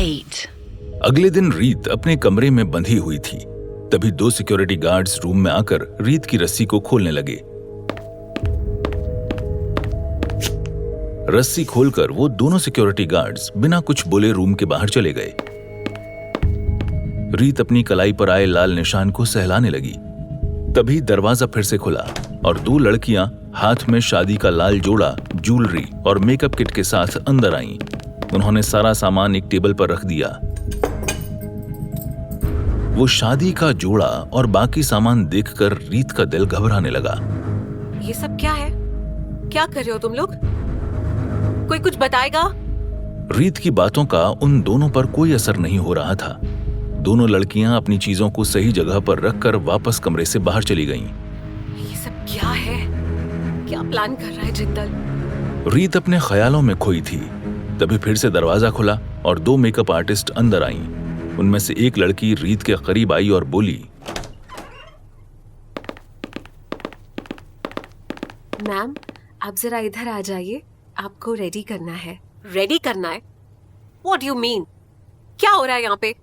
hate. अगले दिन रीत अपने कमरे में बंधी हुई थी। तभी 2 सिक्योरिटी गार्ड्स रूम में आकर रीत की रस्सी को खोलने लगे। रस्सी खोलकर वो दोनों सिक्योरिटी गार्ड्स बिना कुछ बोले रूम के बाहर चले गए। रीत अपनी कलाई पर आए लाल निशान को सहलाने लगी। तभी दरवाजा फिर से खुला और 2 लड़कियां हाथ में शादी का लाल जोड़ा, ज्वेलरी और मेकअप किट के साथ अंदर आईं। उन्होंने सारा सामान एक टेबल पर रख दिया। वो शादी का जोड़ा और बाकी सामान देखकर रीत का दिल घबराने लगा। ये सब क्या है? क्या कर रहे हो तुम लोग? कोई कुछ बताएगा? रीत की बातों का उन दोनों पर कोई असर नहीं हो रहा था। दोनों लड़कियां अपनी चीजों को सही जगह पर रखकर वापस कमरे से बाहर चली गईं। ये सब क्या है? क्या प्लान कर रहा है जिंदल? रीत अपने ख्यालों में खोई थी। तभी फिर से दरवाजा खुला और 2 मेकअप आर्टिस्ट अंदर आईं। उनमें से एक लड़की रीत के करीब आई और बोली, मैम, आप जरा इधर आ जाइए, आपको रेडी करना है। रेडी करना है? What do you mean? क्या हो रहा है यहाँ पे?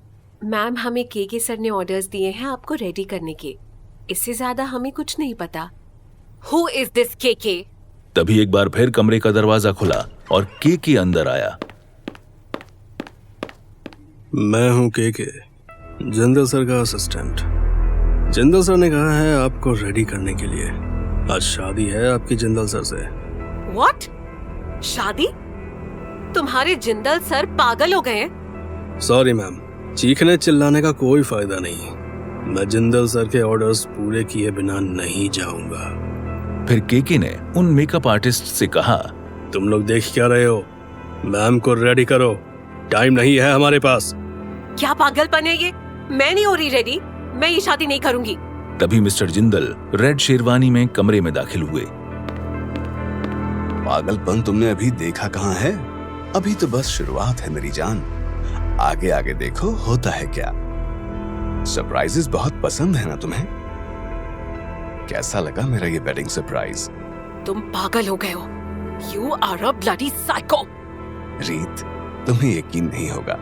मैम, हमें के सर ने ऑर्डर्स दिए हैं आपको रेडी करने के। इससे ज्यादा हमें कुछ नहीं पता। Who is this के? तभी एक बार फिर कमरे का दरवाजा खुला और के अंदर आया। मैं हूँ के, जिंदल सर का असिस्टेंट। जिंदल सर ने कहा है आपको रेडी करने के लिए। आज शादी है आपकी जिंदल सर से। What? शादी? तुम्हारे जिंदल सर पागल हो गए हैं? सॉरी मैम, चीखने चिल्लाने का कोई फायदा नहीं। मैं जिंदल सर के ऑर्डर्स पूरे किए बिना नहीं जाऊंगा। फिर के ने उन मेकअप आर्टिस्ट से कहा, तुम लोग देख क्या रहे हो? मैम को रेडी करो, टाइम नहीं है हमारे पास। क्या पागलपन है ये? मैं नहीं हो रही रेडी। मैं ये शादी नहीं करूंगी। तभी मिस्टर जिंदल रेड शेरवानी में कमरे में दाखिल हुए। पागलपन तुमने अभी देखा कहाँ है? अभी तो बस शुरुआत है मेरी जान। आगे आगे देखो होता है क्या। सरप्राइजेस बहुत पसंद है ना तुम्हें? कैसा लगा मेरा ये वेडिंग सरप्राइज? तुम पागल हो गए हो। You are a bloody psycho। रीत, तुम्हें यकीन नहीं होगा,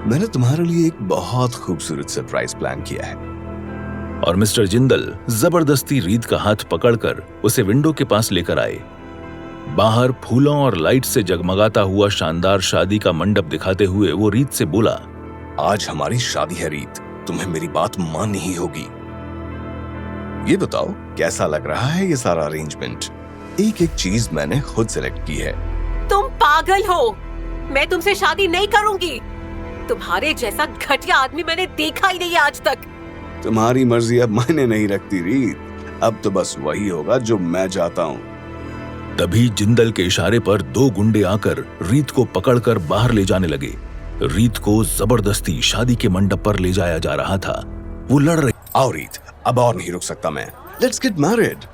मैंने तुम्हारे लिए एक बहुत खूबसूरत सरप्राइज प्लान किया है। और मिस्टर जिंदल जबरदस्ती रीत का हाथ पकड़कर उसे विंडो के पास लेकर आए। बाहर फूलों और लाइट से जगमगाता हुआ शानदार शादी का मंडप दिखाते हुए वो रीत से बोला, आज हमारी शादी है रीत, तुम्हें मेरी बात माननी ही होगी। ये बताओ कैसा लग रहा है ये सारा अरेंजमेंट? एक एक चीज मैंने खुद सेलेक्ट की है। तुम पागल हो। मैं तुमसे शादी नहीं करूंगी। तुम्हारे जैसा घटिया आदमी मैंने देखा ही नहीं आज तक। तुम्हारी मर्जी अब मायने नहीं रखती रीत। अब तो बस वही होगा जो मैं चाहता हूँ। तभी जिंदल के इशारे पर 2 गुंडे आकर रीत को पकड़कर बाहर ले जाने लगे। रीत को जबरदस्ती शादी के मंडप पर ले जाया जा रहा था। वो लड़ रही। आओ रीत, अब और नहीं रुक सकता मैं। Let's get married.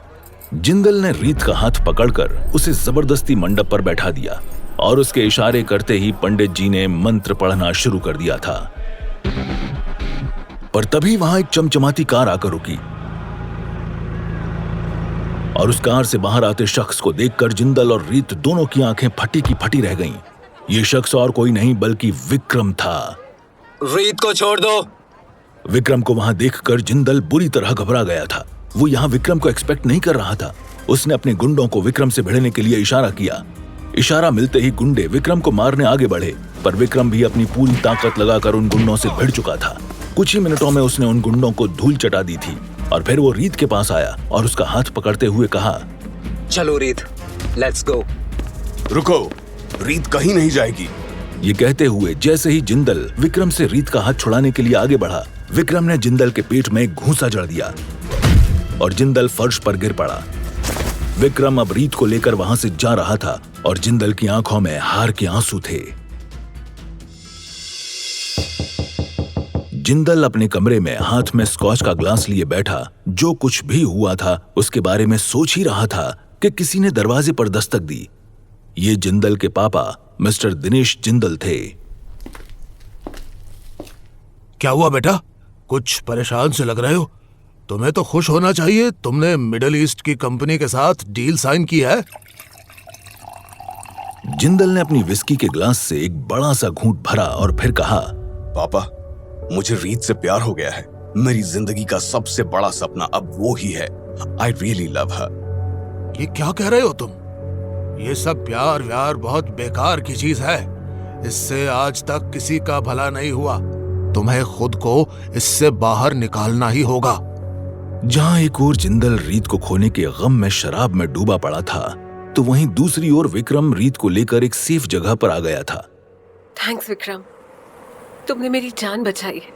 जिंदल ने रीत का हाथ पकड़कर उसे जबरदस्ती मंडप पर बैठा दिया और उसके इशारे करते ही पंडित जी ने मंत्र पढ़ना शुरू कर दिया था। पर तभी वहां एक चमचमाती कार आकर रुकी और उस कार से बाहर आते शख्स को देखकर जिंदल और रीत दोनों की आंखें फटी की फटी रह गईं। ये शख्स और कोई नहीं बल्कि विक्रम था। रीत को छोड़ दो। विक्रम को वहां देखकर जिंदल बुरी तरह घबरा गया था। वो यहाँ विक्रम को एक्सपेक्ट नहीं कर रहा था। उसने अपने गुंडों को विक्रम से भिड़ने के लिए इशारा किया। इशारा मिलते ही गुंडे विक्रम को मारने आगे बढ़े, पर विक्रम भी अपनी पूरी ताकत लगाकर उन गुंडों से भिड़ चुका था। कुछ ही मिनटों में उसने उन गुंडों को धूल चटा दी थी और फिर वो रीत के पास आया और उसका हाथ पकड़ते हुए कहा, चलो रीत, लेट्स गो। रुको, रीत कहीं नहीं जाएगी। ये कहते हुए जैसे ही जिंदल विक्रम से रीत का हाथ छुड़ाने के लिए आगे बढ़ा, विक्रम ने जिंदल के पेट में घूंसा जड़ दिया और जिंदल फर्श पर गिर पड़ा। विक्रम अब रीत को लेकर वहां से जा रहा था और जिंदल की आंखों में हार के आंसू थे। जिंदल अपने कमरे में हाथ में स्कॉच का ग्लास लिए बैठा जो कुछ भी हुआ था उसके बारे में सोच ही रहा था कि किसी ने दरवाजे पर दस्तक दी। ये जिंदल के पापा मिस्टर दिनेश जिंदल थे। क्या हुआ बेटा? कुछ परेशान से लग रहे हो। तुम्हें तो खुश होना चाहिए, तुमने मिडिल ईस्ट की कंपनी के साथ डील साइन की है। जिंदल ने अपनी विस्की के ग्लास से एक बड़ा सा घूंट भरा और फिर कहा, पापा, मुझे रीत से प्यार हो गया है। मेरी जिंदगी का सबसे बड़ा सपना अब वो ही है। आई रियली लव हर। ये क्या कह रहे हो तुम? ये सब प्यार व्यार बहुत बेकार की चीज है। इससे आज तक किसी का भला नहीं हुआ। तुम्हें खुद को इससे बाहर निकालना ही होगा। जहां एक ओर जिंदल रीत को खोने के गम में शराब में डूबा पड़ा था, तो वहीं दूसरी ओर विक्रम रीत को लेकर एक सेफ जगह पर आ गया था। थैंक्स विक्रम, तुमने मेरी जान बचाई है।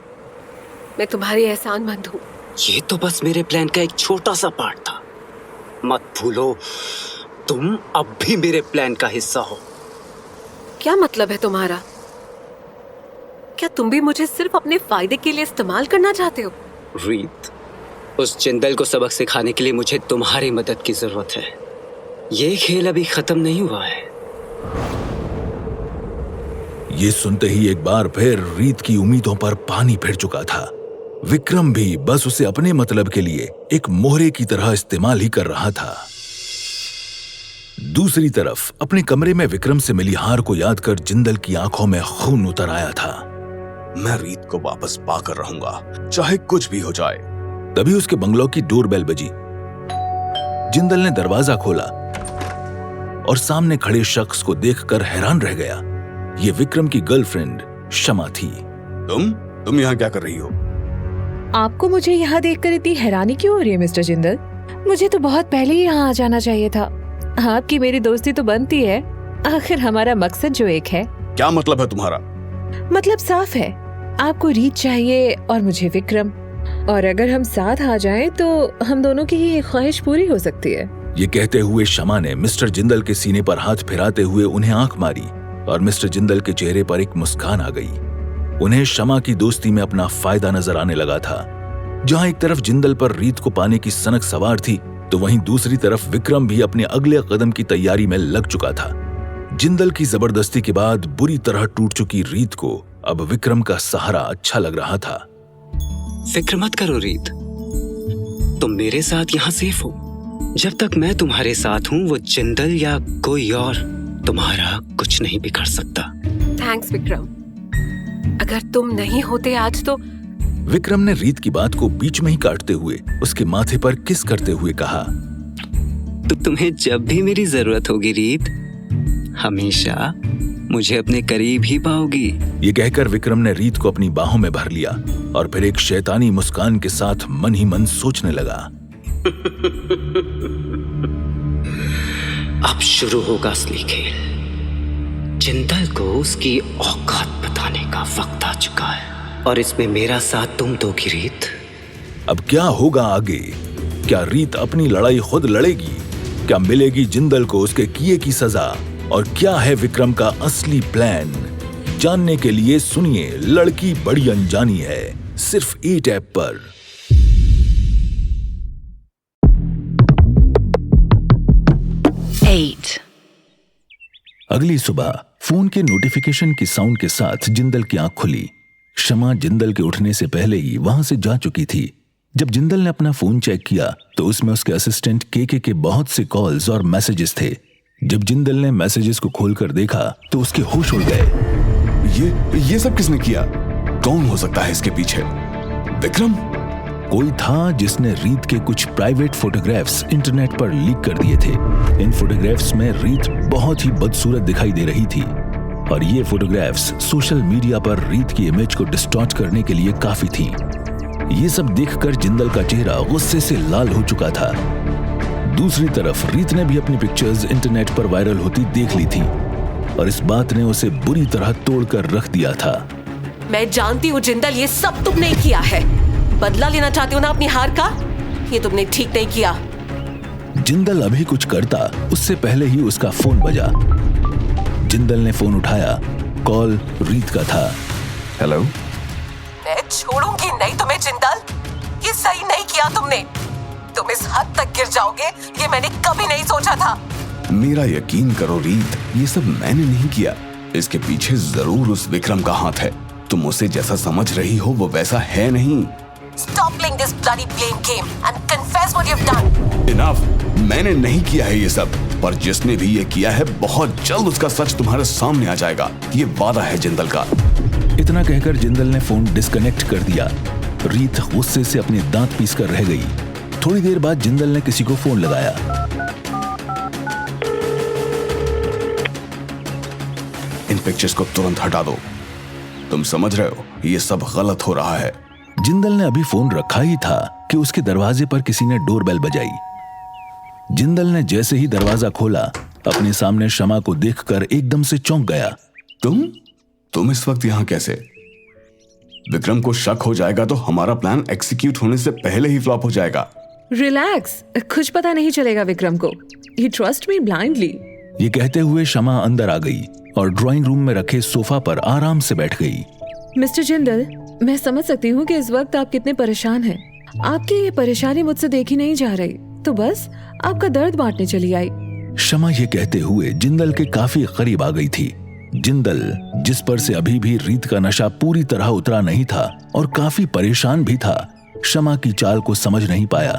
मैं तुम्हारी एहसानमंद हूँ। ये तो बस मेरे प्लान का एक छोटा सा पार्ट था। मत भूलो, तुम अब भी मेरे प्लान का हिस्सा हो। क्या मतलब है तुम्हारा? क्या तुम भी मुझे सिर्फ अपने फायदे के लिए इस्तेमाल करना चाहते हो? रीत, उस जिंदल को सबक सिखाने के लिए मुझे तुम्हारी मदद की जरूरत है। ये खेल अभी खत्म नहीं हुआ है। ये सुनते ही एक बार फिर रीत की उम्मीदों पर पानी फिर चुका था। विक्रम भी बस उसे अपने मतलब के लिए एक मोहरे की तरह इस्तेमाल ही कर रहा था। दूसरी तरफ अपने कमरे में विक्रम से मिली हार को याद कर जिंदल की आंखों में खून उतर आया था। मैं रीत को वापस पाकर रहूंगा, चाहे कुछ भी हो जाए। तभी उसके बंगलो की डोरबेल बजी। जिंदल ने दरवाजा खोला और सामने खड़े शख्स को देखकर हैरान रह गया। ये विक्रम की गर्लफ्रेंड शमा थी। तुम यहाँ क्या कर रही हो? आपको मुझे यहाँ देखकर इतनी हैरानी क्यों हो रही है मिस्टर जिंदल? मुझे तो बहुत पहले ही यहाँ आ जाना चाहिए था। आपकी मेरी दोस्ती तो बनती है, आखिर हमारा मकसद जो एक है। क्या मतलब है तुम्हारा? मतलब साफ है, आपको रीत चाहिए और मुझे विक्रम, और अगर हम साथ आ जाएं तो हम दोनों की ही एक ख्वाहिश पूरी हो सकती है। ये कहते हुए शमा ने मिस्टर जिंदल के सीने पर हाथ फिराते हुए उन्हें आंख मारी और मिस्टर जिंदल के चेहरे पर एक मुस्कान आ गई। उन्हें शमा की दोस्ती में अपना फायदा नजर आने लगा था। जहां एक तरफ जिंदल पर रीत को पाने की सनक सवार थी, तो वहीं दूसरी तरफ विक्रम भी अपने अगले कदम की तैयारी में लग चुका था। जिंदल की जबरदस्ती के बाद बुरी तरह टूट चुकी रीत को अब विक्रम का सहारा अच्छा लग रहा था। फिक्र मत करो रीत, तुम मेरे साथ यहाँ सेफ हो। जब तक मैं तुम्हारे साथ हूँ, वो जिंदल या कोई और तुम्हारा कुछ नहीं बिगाड़ सकता। थैंक्स विक्रम, अगर तुम नहीं होते आज तो। विक्रम ने रीत की बात को बीच में ही काटते हुए उसके माथे पर किस करते हुए कहा, तो तुम्हें जब भी मेरी जरूरत होगी रीत, हमेशा मुझे अपने करीब ही पाओगी। ये कहकर विक्रम ने रीत को अपनी बाहों में भर लिया और फिर एक शैतानी मुस्कान के साथ मन ही मन सोचने लगा। अब शुरू होगा असली खेल। जिंदल को उसकी औकात बताने का वक्त आ चुका है और इसमें मेरा साथ तुम दोगी रीत। अब क्या होगा आगे? क्या रीत अपनी लड़ाई खुद लड़ेगी? क्या मिलेगी जिंदल को उसके किए की सजा? और क्या है विक्रम का असली प्लान? जानने के लिए सुनिए लड़की बड़ी अनजानी है, सिर्फ ए टैप पर। अगली सुबह फोन के नोटिफिकेशन की साउंड के साथ जिंदल की आंख खुली। शमा जिंदल के उठने से पहले ही वहां से जा चुकी थी। जब जिंदल ने अपना फोन चेक किया तो उसमें उसके असिस्टेंट केके के बहुत से कॉल्स और मैसेजेस थे। जब जिंदल ने मैसेजेस को खोलकर देखा तो उसके होश उड़ गए। ये सब किसने किया? कौन हो सकता है इसके पीछे? विक्रम? कोई था जिसने रीत के कुछ प्राइवेट फोटोग्राफ्स इंटरनेट पर लीक कर दिए थे। इन फोटोग्राफ्स में रीत बहुत ही बदसूरत दिखाई दे रही थी और ये फोटोग्राफ्स सोशल मीडिया पर रीत की इमेज को डिस्टॉर्ट करने के लिए काफी थी। ये सब देखकर जिंदल का चेहरा गुस्से से लाल हो चुका था। दूसरी तरफ रीत ने भी अपनी पिक्चर्स इंटरनेट पर वायरल होती देख ली थी और इस बात ने उसे बुरी तरह तोड़कर रख दिया था। मैं जानती हूँ जिंदल, ये सब तुमने किया है। बदला लेना चाहते हो ना अपनी हार का? ये तुमने ठीक नहीं किया। जिंदल अभी कुछ करता उससे पहले ही उसका फोन बजा। जिंदल ने फोन उठाया। कॉल रीत का था। हेलो। मैं छोड़ूंगी नहीं तुम्हें जिंदल, ये सही नहीं किया तुमने। तुम इस हद तक गिर जाओगे ये मैंने कभी नहीं सोचा था। मेरा यकीन करो रीत, ये सब मैंने नहीं किया। इसके पीछे जरूर उस विक्रम का हाथ है। तुम उसे जैसा समझ रही हो वो वैसा है नहीं। Stop playing this bloody blame game and confess what you've done. Enough! मैंने नहीं किया है ये सब। पर जिसने भी ये किया है बहुत जल्द उसका सच तुम्हारे सामने आ जाएगा, ये वादा है जिंदल का। इतना कहकर जिंदल ने फोन डिस्कनेक्ट कर दिया। रीत गुस्से से अपने दांत पीसकर रह गई। थोड़ी देर बाद जिंदल ने किसी को फोन लगाया। इन पिक्चर्स को तुरंत हटा दो। तुम समझ रहे हो ये सब गलत हो रहा है। जिंदल ने अभी फोन रखा ही था कि उसके दरवाजे पर किसी ने डोरबेल बजाई। जिंदल ने जैसे ही दरवाजा खोला, अपने सामने शमा को देखकर एकदम से चौंक गया। तुम इस वक्त यहां कैसे? विक्रम को शक हो जाएगा तो हमारा प्लान एग्जीक्यूट होने से पहले ही फ्लॉप हो जाएगा। रिलैक्स, कुछ पता नहीं चलेगा विक्रम को। ही ट्रस्ट मी ब्लाइंडली। ये कहते हुए शमा अंदर आ गई और ड्राइंग रूम में रखे सोफा पर आराम से बैठ गई। मिस्टर जिंदल, मैं समझ सकती हूँ कि इस वक्त आप कितने परेशान हैं। आपकी ये परेशानी मुझसे देखी नहीं जा रही, तो बस आपका दर्द बांटने चली आई। शमा ये कहते हुए जिंदल के काफी करीब आ गई थी। जिंदल, जिस पर से अभी भी रीत का नशा पूरी तरह उतरा नहीं था और काफी परेशान भी था, शमा की चाल को समझ नहीं पाया।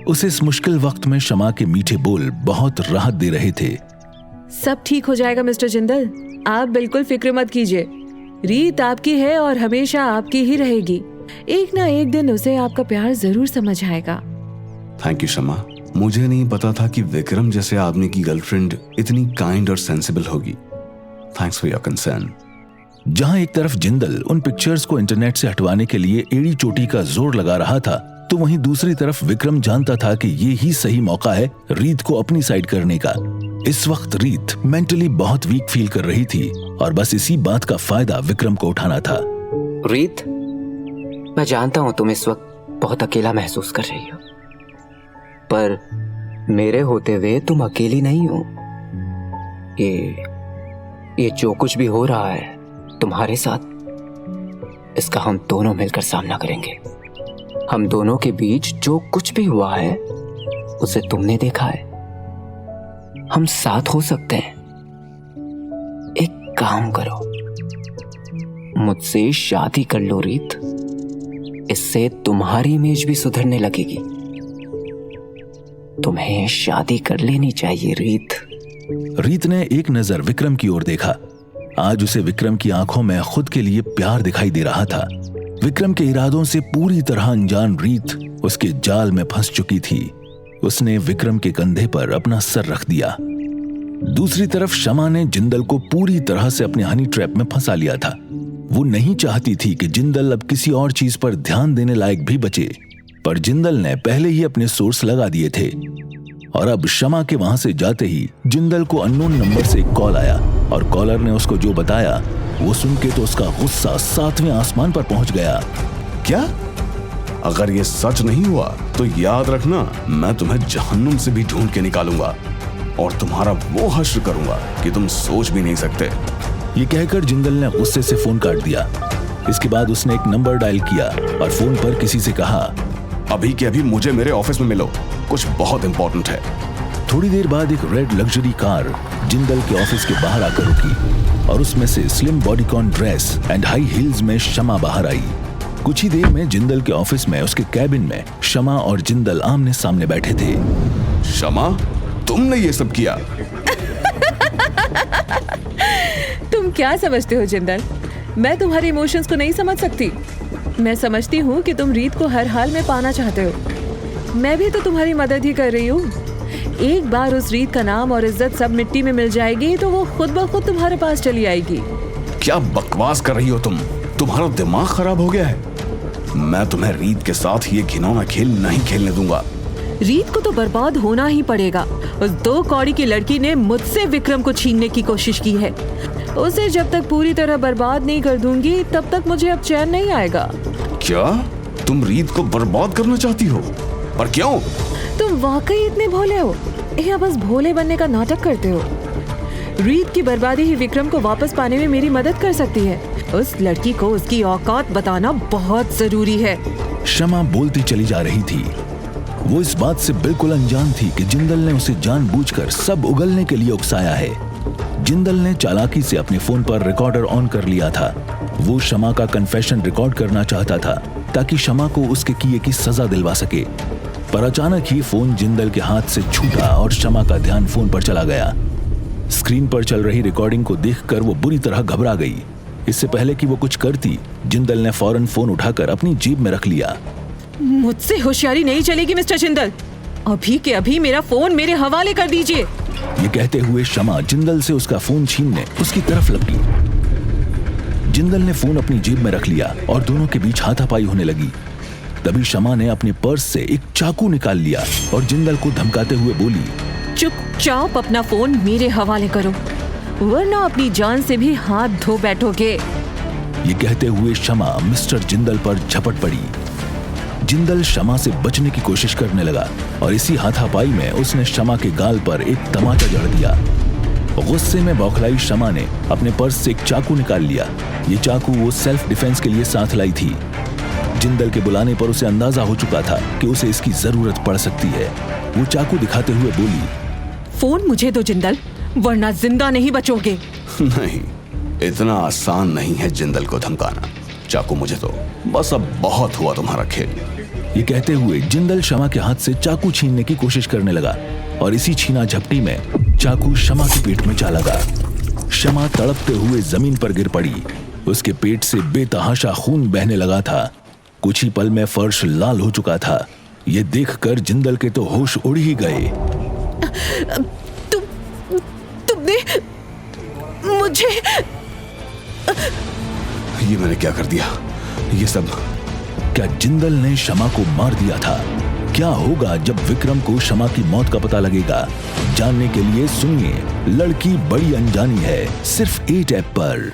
उसे इस मुश्किल वक्त में शमा के मीठे बोल बहुत राहत दे रहे थे। सब ठीक हो जाएगा मिस्टर जिंदल, आप बिल्कुल फिक्र मत कीजिए। रीत आपकी है और हमेशा आपकी ही रहेगी। एक ना एक दिन उसे आपका प्यार जरूर समझ आएगा। थैंक यू शमा। मुझे नहीं पता था कि विक्रम जैसे आदमी की गर्लफ्रेंड इतनी काइंड और सेंसिबल होगी। Thanks for your concern. जहां एक तरफ जिंदल उन पिक्चर्स को इंटरनेट से हटवाने के लिए एड़ी चोटी का जोर लगा रहा था, तो वहीं दूसरी तरफ विक्रम जानता था कि ये ही सही मौका है रीत को अपनी साइड करने का। इस वक्त रीत मेंटली बहुत वीक फील कर रही थी और बस इसी बात का फायदा विक्रम को उठाना था। रीत, मैं जानता हूं तुम इस वक्त बहुत अकेला महसूस कर रही हो, पर मेरे होते हुए तुम अकेली नहीं हो। ये जो कुछ भी हो रहा है तुम्हारे साथ, इसका हम दोनों मिलकर सामना करेंगे। हम दोनों के बीच जो कुछ भी हुआ है उसे तुमने देखा है। हम साथ हो सकते हैं। एक काम करो, मुझसे शादी कर लो रीत। इससे तुम्हारी इमेज भी सुधरने लगेगी। तुम्हें शादी कर लेनी चाहिए रीत। रीत ने एक नजर विक्रम की ओर देखा। आज उसे विक्रम की आंखों में खुद के लिए प्यार दिखाई दे रहा था। विक्रम के इरादों से पूरी तरह अनजान रीत उसके जाल में फंस चुकी थी। उसने विक्रम के कंधे पर अपना सर रख दिया। दूसरी तरफ शमा ने जिंदल को पूरी तरह से अपने हनी ट्रैप में फंसा लिया था। वो नहीं चाहती थी कि जिंदल अब किसी और चीज पर ध्यान देने लायक भी बचे, पर जिंदल ने पहले ही अपने सोर्स लगा दिए थे। और अब शमा के वहां से जाते ही जिंदल को अननोन नंबर से एक कॉल आया और कॉलर ने उसको जो बताया वो सुन के तो उसका गुस्सा 7वें आसमान पर पहुंच गया। क्या? अगर ये सच नहीं हुआ तो याद रखना, मैं तुम्हें जहन्नुम से भी ढूंढ के निकालूंगा और तुम्हारा वो हश्र करूंगा कि तुम सोच भी नहीं सकते। ये कहकर जिंदल ने गुस्से से फोन काट दिया। इसके बाद उसने एक नंबर डायल किया और फोन पर किसी से कहा, अभी के अभी मुझे मेरे ऑफिस में मिलो, कुछ बहुत इंपॉर्टेंट है। थोड़ी देर बाद एक रेड लग्जरी कार जिंदल के ऑफिस के बाहर आकर रुकी और उसमें से slim bodycon dress and high heels में शमा बाहर आई। कुछ ही देर में जिंदल के ऑफिस में उसके कैबिन में शमा और जिंदल आमने सामने बैठे थे। शमा, तुमने ये सब किया? तुम क्या समझते हो जिंदल? मैं तुम्हारे इमोशंस को नहीं समझ सकती। मैं समझती हूँ कि तुम रीत को हर हाल में पाना चाहते हो। मैं भी तो तुम्हारी मदद ही कर रही हूँ। एक बार उस रीत का नाम और इज्जत सब मिट्टी में मिल जाएगी तो वो खुद ब खुद तुम्हारे पास चली आएगी। क्या बकवास कर रही हो तुम? तुम्हारा दिमाग खराब हो गया है। मैं तुम्हें रीत के साथ ये घिनौना खेल नहीं खेलने दूंगा। रीत को तो बर्बाद होना ही पड़ेगा। उस 2 कौड़ी की लड़की ने मुझसे विक्रम को छीनने की कोशिश की है। उसे जब तक पूरी तरह बर्बाद नहीं कर दूंगी तब तक मुझे अब चैन नहीं आएगा। क्या तुम रीत को बर्बाद करना चाहती हो? पर क्यों? तुम वाकई इतने भोले हो या बस भोले बनने का नाटक करते हो? रीत की बर्बादी ही विक्रम को वापस पाने में मेरी मदद कर सकती है। उस लड़की को उसकी औकात बताना बहुत जरूरी है। शमा बोलती चली जा रही थी। वो इस बात से बिल्कुल अनजान थी कि जिंदल ने उसे जानबूझकर सब उगलने के लिए उकसाया है। जिंदल ने चालाकी से अपने फोन पर रिकॉर्डर ऑन कर लिया था। वो शमा का कन्फेशन रिकॉर्ड करना चाहता था ताकि शमा को उसके किए की सजा दिलवा सके। पर अचानक ही फोन जिंदल के हाथ से छूटा और शमा का ध्यान फोन पर चला गया। स्क्रीन पर चल रही रिकॉर्डिंग को देखकर वो बुरी तरह घबरा गई। इससे पहले कि वो कुछ करती, जिंदल ने फौरन फोन उठाकर अपनी जेब में रख लिया। मुझसे होशियारी नहीं चलेगी मिस्टर जिंदल। अभी के अभी मेरा फोन मेरे हवाले कर दीजिए। ये कहते हुए शमा जिंदल से उसका फोन छीनने उसकी तरफ लपकी। जिंदल ने फोन अपनी जेब में रख लिया और दोनों के बीच हाथापाई होने लगी। तभी शमा ने अपने पर्स से एक चाकू निकाल लिया और जिंदल को धमकाते हुए बोली, चुपचाप अपना फोन मेरे हवाले करो, वरना अपनी जान से भी हाथ धो बैठोगे। ये कहते हुए शमा मिस्टर जिंदल पर झपट पड़ी। जिंदल शमा से बचने की कोशिश करने लगा और इसी हाथापाई में उसने शमा के गाल पर एक तमाचा जड़ दिया। गुस्से में बौखलाई शमा ने अपने पर्स से एक चाकू निकाल लिया। ये चाकू वो सेल्फ डिफेंस के लिए साथ लाई थी। जिंदल के बुलाने पर उसे अंदाजा हो चुका था कि उसे इसकी जरूरत पड़ सकती है। वो चाकू दिखाते हुए बोली, फोन मुझे दो जिंदल, वरना जिंदा नहीं बचोगे। नहीं, इतना आसान नहीं है जिंदल को धमकाना। चाकू मुझे दो, बस अब बहुत हुआ तुम्हारा खेल। ये कहते हुए जिंदल शमा के हाथ से चाकू छीनने की कोशिश करने लगा और इसी छीना झपटी में चाकू शमा के पेट में जा लगा। शमा तड़पते हुए जमीन पर गिर पड़ी। उसके पेट से बेतहाशा खून बहने लगा था। कुछ ही पल में फर्श लाल हो चुका था। ये देखकर जिंदल के तो होश उड़ ही गए। तुमने मुझे ये मैंने क्या कर दिया? ये सब क्या जिंदल ने शमा को मार दिया था? क्या होगा जब विक्रम को शमा की मौत का पता लगेगा? जानने के लिए सुनिए लड़की बड़ी अनजानी है, सिर्फ 8 ऐप पर।